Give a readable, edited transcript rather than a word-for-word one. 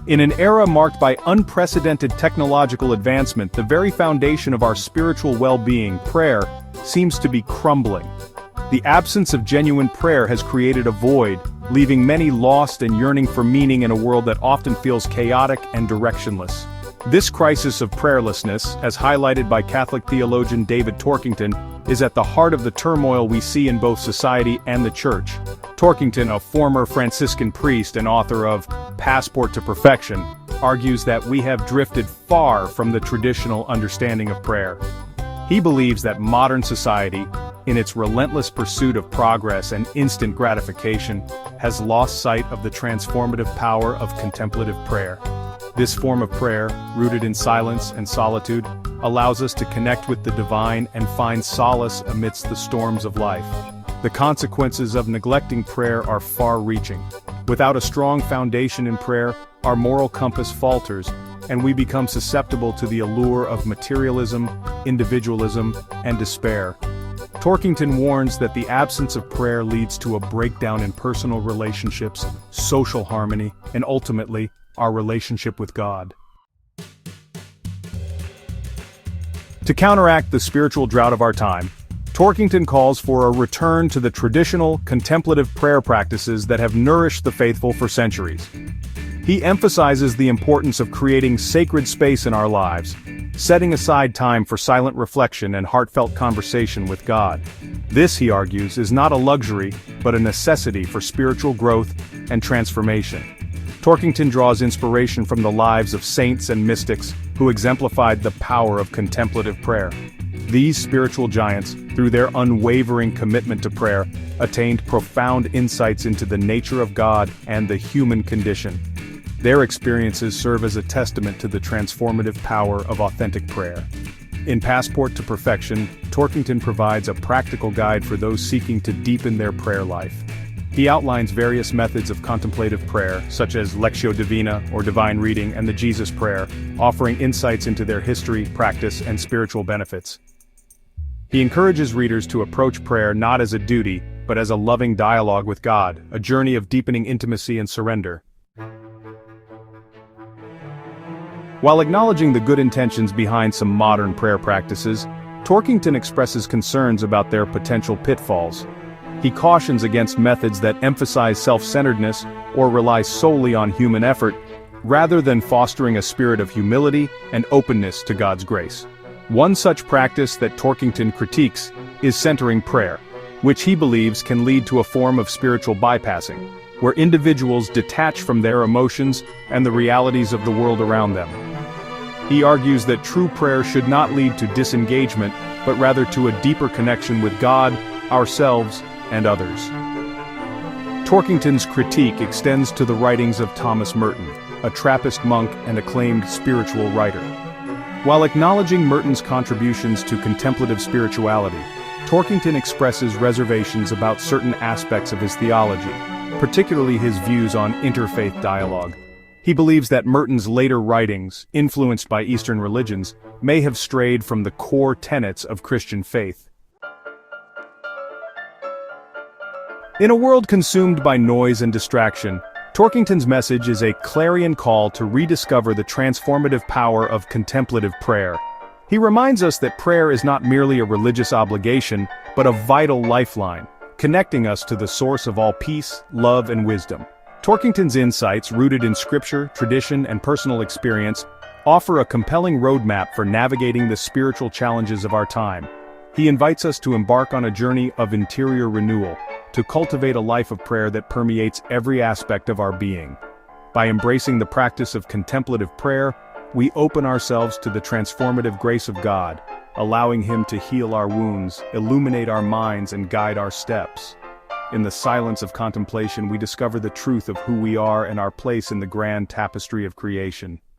In an era marked by unprecedented technological advancement, the very foundation of our spiritual well-being, prayer, seems to be crumbling. The absence of genuine prayer has created a void, leaving many lost and yearning for meaning in a world that often feels chaotic and directionless. This crisis of prayerlessness, as highlighted by Catholic theologian David Torkington, is at the heart of the turmoil we see in both society and the Church. Torkington, a former Franciscan priest and author of Passport to Perfection, argues that we have drifted far from the traditional understanding of prayer. He believes that modern society, in its relentless pursuit of progress and instant gratification, has lost sight of the transformative power of contemplative prayer. This form of prayer, rooted in silence and solitude, allows us to connect with the divine and find solace amidst the storms of life. The consequences of neglecting prayer are far-reaching. Without a strong foundation in prayer, our moral compass falters, and we become susceptible to the allure of materialism, individualism, and despair. Torkington warns that the absence of prayer leads to a breakdown in personal relationships, social harmony, and ultimately, our relationship with God. To counteract the spiritual drought of our time, Torkington calls for a return to the traditional, contemplative prayer practices that have nourished the faithful for centuries. He emphasizes the importance of creating sacred space in our lives, setting aside time for silent reflection and heartfelt conversation with God. This, he argues, is not a luxury, but a necessity for spiritual growth and transformation. Torkington draws inspiration from the lives of saints and mystics who exemplified the power of contemplative prayer. These spiritual giants, through their unwavering commitment to prayer, attained profound insights into the nature of God and the human condition. Their experiences serve as a testament to the transformative power of authentic prayer. In Passport to Perfection, Torkington provides a practical guide for those seeking to deepen their prayer life. He outlines various methods of contemplative prayer, such as Lectio Divina, or divine reading, and the Jesus Prayer, offering insights into their history, practice, and spiritual benefits. He encourages readers to approach prayer not as a duty, but as a loving dialogue with God, a journey of deepening intimacy and surrender. While acknowledging the good intentions behind some modern prayer practices, Torkington expresses concerns about their potential pitfalls. He cautions against methods that emphasize self-centeredness or rely solely on human effort, rather than fostering a spirit of humility and openness to God's grace. One such practice that Torkington critiques is centering prayer, which he believes can lead to a form of spiritual bypassing, where individuals detach from their emotions and the realities of the world around them. He argues that true prayer should not lead to disengagement, but rather to a deeper connection with God, ourselves, and others. Torkington's critique extends to the writings of Thomas Merton, a Trappist monk and acclaimed spiritual writer. While acknowledging Merton's contributions to contemplative spirituality, Torkington expresses reservations about certain aspects of his theology, particularly his views on interfaith dialogue. He believes that Merton's later writings, influenced by Eastern religions, may have strayed from the core tenets of Christian faith. In a world consumed by noise and distraction, Torkington's message is a clarion call to rediscover the transformative power of contemplative prayer. He reminds us that prayer is not merely a religious obligation, but a vital lifeline, connecting us to the source of all peace, love, and wisdom. Torkington's insights, rooted in scripture, tradition, and personal experience, offer a compelling roadmap for navigating the spiritual challenges of our time. He invites us to embark on a journey of interior renewal, to cultivate a life of prayer that permeates every aspect of our being. By embracing the practice of contemplative prayer, we open ourselves to the transformative grace of God, allowing Him to heal our wounds, illuminate our minds, and guide our steps. In the silence of contemplation, we discover the truth of who we are and our place in the grand tapestry of creation.